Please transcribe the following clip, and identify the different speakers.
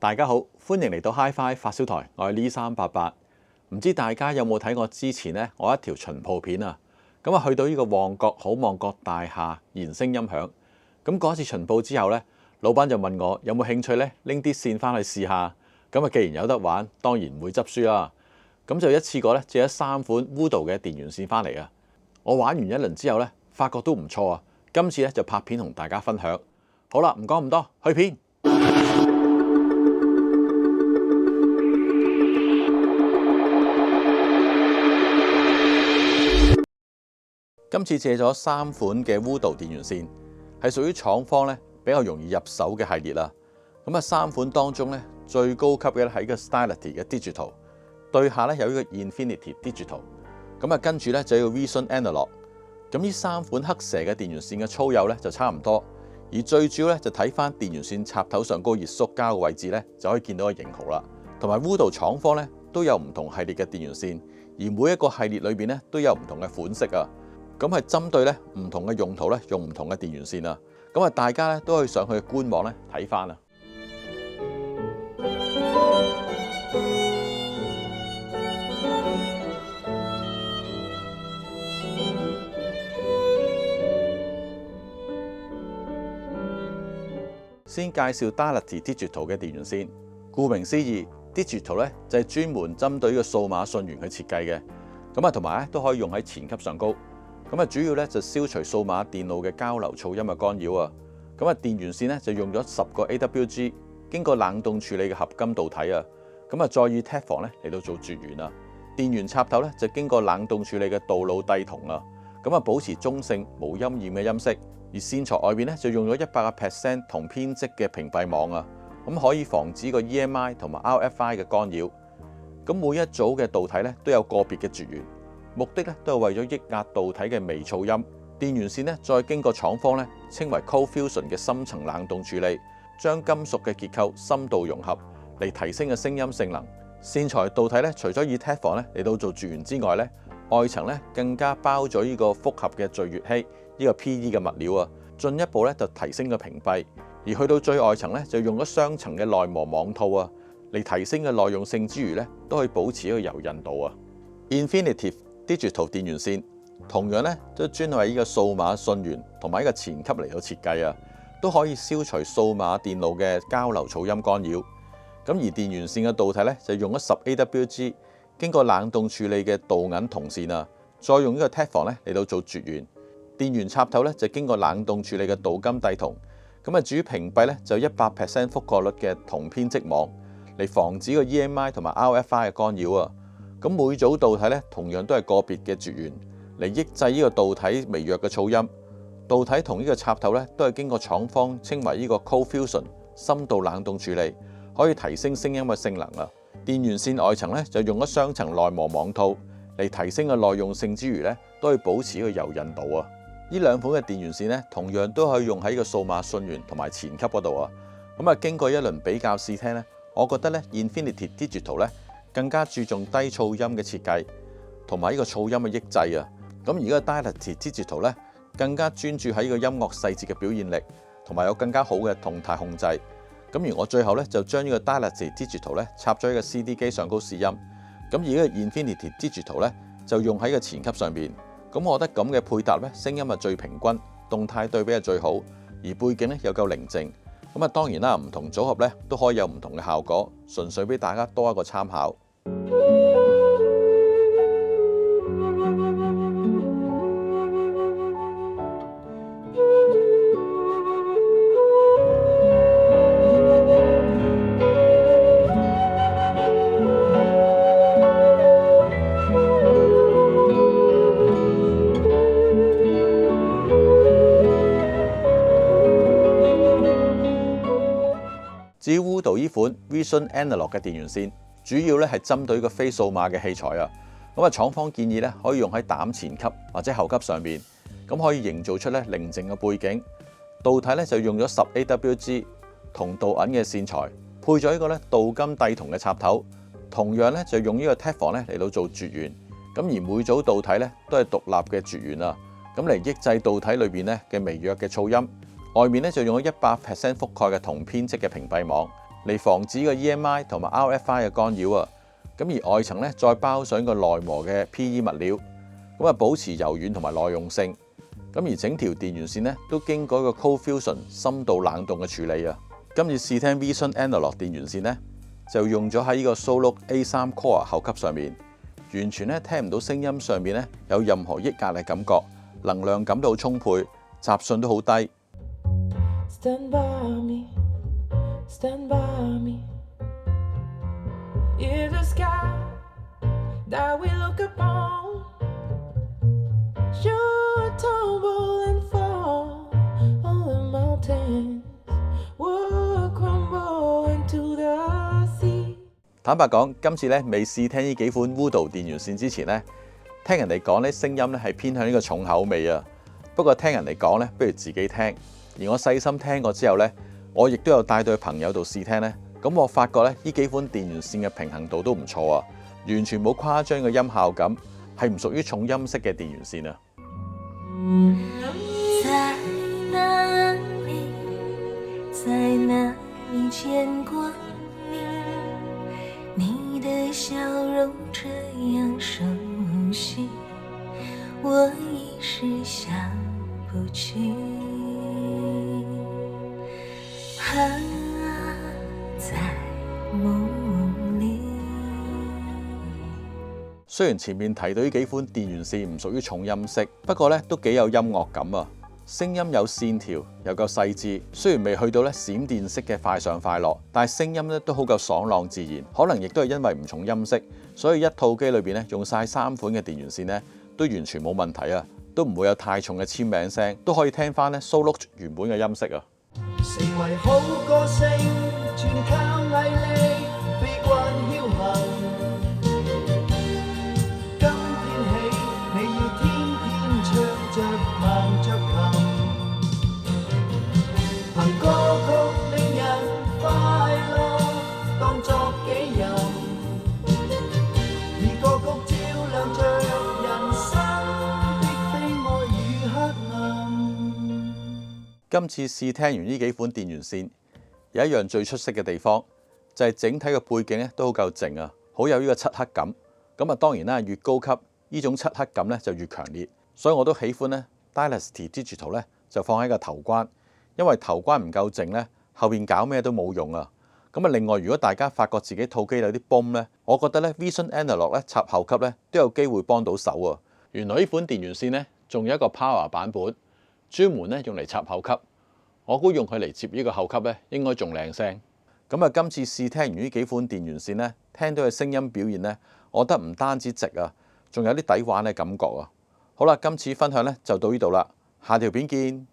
Speaker 1: 大家好，歡迎嚟到 Hi-Fi 發燒台，我係呢388。唔知大家有冇睇我之前呢？我一條巡鋪片啊，咁啊去到呢個旺角好望角大廈延聲音響。咁嗰次巡鋪之後呢，老闆就問我有冇興趣呢？拎啲線翻去試下。咁啊，既然有得玩，當然唔會執輸啦。咁就一次過呢，借咗3款 Voodoo 嘅電源線翻嚟啊。我玩完一輪之後呢，發覺都唔錯啊。今次呢，就拍片同大家分享。好啦，唔講咁多，去片。今次借咗3款嘅 Voodoo 電源線，係屬於廠方咧比較容易入手嘅系列啦。咁啊，3款當中咧最高級嘅咧係個 Stylerty 嘅 Digital， 對下咧有呢個 Infinity Digital， 咁啊跟住咧就有個 Vision Analog。咁呢3款黑蛇嘅電源線嘅粗幼咧就差唔多，而最主要咧就睇翻電源線插頭上高熱縮膠嘅位置咧就可以見到個型號啦。同埋 Voodoo 廠方咧都有唔同系列嘅電源線，而每一個系列裏邊咧都有唔同嘅款式啊。咁係針對咧唔同嘅用途咧，用唔同嘅電源線啊。咁啊，大家咧都可以上去官網咧睇翻啊。先介紹 Stylerty Digital 嘅電源線。顧名思義 ，Digital 咧就係專門針對呢個數碼訊源去設計嘅。咁啊，同埋咧都可以用喺前級上高。咁啊，主要咧就消除數碼電路嘅交流噪音嘅干擾啊。咁啊，電源線咧就用咗10個 AWG 經過冷凍處理嘅合金導體啊。咁啊，再以 Teflon 咧嚟到做絕緣啊。電源插頭咧就經過冷凍處理嘅鍍鋁低銅啊。咁啊，保持中性無陰染嘅音色。而線材外邊咧就用咗100% 銅編織嘅屏蔽網啊。咁可以防止個 EMI 同埋 RFI 嘅干擾。咁每一組嘅導體咧都有個別嘅絕緣。目的咧都係為咗抑壓導體嘅微噪音。電源線咧再經過廠方咧稱為 Cold Fusion 嘅深層冷凍處理，將金屬嘅結構深度融合嚟提升嘅聲音性能。線材導體咧除咗以 Teflon 咧嚟到做絕緣之外咧，外層咧更加包咗呢個複合嘅聚乙烯呢個 PE 嘅物料啊，進一步咧就提升個屏蔽。而去到最外層咧就用咗雙層嘅內膜網套啊，嚟提升嘅耐用性之餘咧都可以保持一個柔韌度啊。Infinity Digital 電源線同樣咧都專為呢個數碼訊源同埋呢個前級嚟到設計啊，都可以消除數碼電路嘅交流噪音干擾。咁而電源線嘅導體咧就用咗10 AWG 經過冷凍處理嘅鍍銀銅線啊，再用呢個 Teflon 咧嚟到做絕緣。電源插頭咧就經過冷凍處理嘅鍍金鋅銅。咁啊，至於屏蔽咧就100% 覆蓋率嘅銅編織網嚟防止個 EMI 同埋 RFI 嘅干擾啊。咁每組導體咧同樣都係個別嘅絕緣嚟抑制呢個導體微弱嘅噪音。導體同呢個插頭咧都係經過廠方稱為呢個 Cold Fusion 深度冷凍處理，可以提升聲音嘅性能啊。電源線外層咧就用咗雙層內膜網套嚟提升嘅耐用性之餘咧，都可以保持呢個柔韌度啊。呢2款嘅電源線咧同樣都可以用喺呢個數碼訊源同埋前級嗰度啊。咁啊，經過一輪比較試聽咧，我覺得咧 Infinity Digital 咧更加注重低噪音嘅設計，同埋呢個噪音嘅抑制啊。咁而家 Stylerty Digital 咧更加專注喺呢個音樂細節嘅表現力，同埋有更加好嘅動態控制。咁而我最後咧就將呢個 Stylerty Digital 咧插咗喺個 CD 機上高試音。咁而呢個 Infinity Digital 咧就用喺個前級上邊。咁我覺得咁嘅配搭咧聲音係最平均，動態對比係最好，而背景咧又夠寧靜。咁啊，當然啦，唔同組合咧都可以有唔同嘅效果，純粹俾大家多一個參考。至於 Voodoo 呢款 Vision Analog 嘅電源線，主要咧係針對個非數碼嘅器材啊。咁啊，廠方建議咧可以用喺膽前級或者後級上邊，咁可以營造出咧寧靜嘅背景。導體咧就用咗10 AWG 銅鍍銀嘅線材，配咗一個咧鍍金鋅銅嘅插頭，同樣咧就用呢個 Teflon 咧嚟到做絕緣。咁而每組導體咧都係獨立嘅絕緣啊，咁嚟抑制導體裏邊咧嘅微弱嘅噪音。外面咧就用咗100% 覆蓋嘅銅編織嘅屏蔽網，嚟防止個 EMI 同埋 RFI 嘅干擾啊。咁而外層咧再包上個耐磨嘅 PE 物料，咁啊保持柔軟同埋耐用性。咁而整條電源線咧都經過一個 Cold Fusion 深度冷凍嘅處理啊。今次試聽 Vision Analog 電源線咧，就用咗喺呢個 Solo A3 Core 後級上面，完全咧聽唔到聲音上面咧有任何抑壓力感覺，能量感都好充沛，雜訊都好低。Stand by me, stand by me. In the sky that we look upon, should tumble and fall, all the mountains would crumble into the sea。坦白講，今次咧未試聽呢幾款 Voodoo 電源線之前咧，聽人哋講咧聲音咧係偏向呢個重口味啊。不過聽人哋講咧，不如自己聽。而我細心聽過之後咧，我亦都有帶到去朋友度試聽咧。咁我發覺咧，呢幾款電源線嘅平衡度都唔錯啊，完全冇誇張嘅音效感，係唔屬於重音色嘅電源線啊。在哪裡，在哪裡見過你，你的笑容這樣熟悉，我一時想不起。雖然前面提到呢幾款電源線唔屬於重音色，不過咧都幾有音樂感啊！聲音有線條，又夠細緻。雖然未去到咧閃電式嘅快上快落，但係聲音咧都好夠爽朗自然。可能亦都係因為唔重音色，所以一套機裏邊咧用晒3款嘅電源線咧都完全冇問題啊！都唔會有太重嘅簽名聲，都可以聽翻咧 Solo 原本嘅音色啊！成為好歌星，全靠毅力，飛慣僥倖。今天起，你要天天唱着彈着琴，憑歌曲令人快樂，當作己任。而歌曲照亮着人生的悲哀與黑暗。今次試聽完呢幾款電源線，有一樣最出色嘅地方，就係整體嘅背景咧都好夠靜啊，好有呢個漆黑感。咁啊當然啦，越高級呢種漆黑感咧就越強烈，所以我都喜歡咧 Dynasty Digital 咧就放喺個頭關，因為頭關唔夠靜咧，後邊搞咩都冇用啊。咁啊另外，如果大家發覺自己套機有啲崩咧，我覺得咧 Vision Analog 咧插後級咧都有機會幫到手啊。原來呢款電源線咧仲有一個 Power 版本，專門咧用嚟插後級。我估用佢嚟接呢個後級咧，應該仲靚聲。咁啊，今次試聽完呢幾款電源線咧，聽到嘅聲音表現咧，我覺得唔單止直啊，仲有啲抵玩嘅感覺啊。好啦，今次分享咧就到呢度啦，下條片見。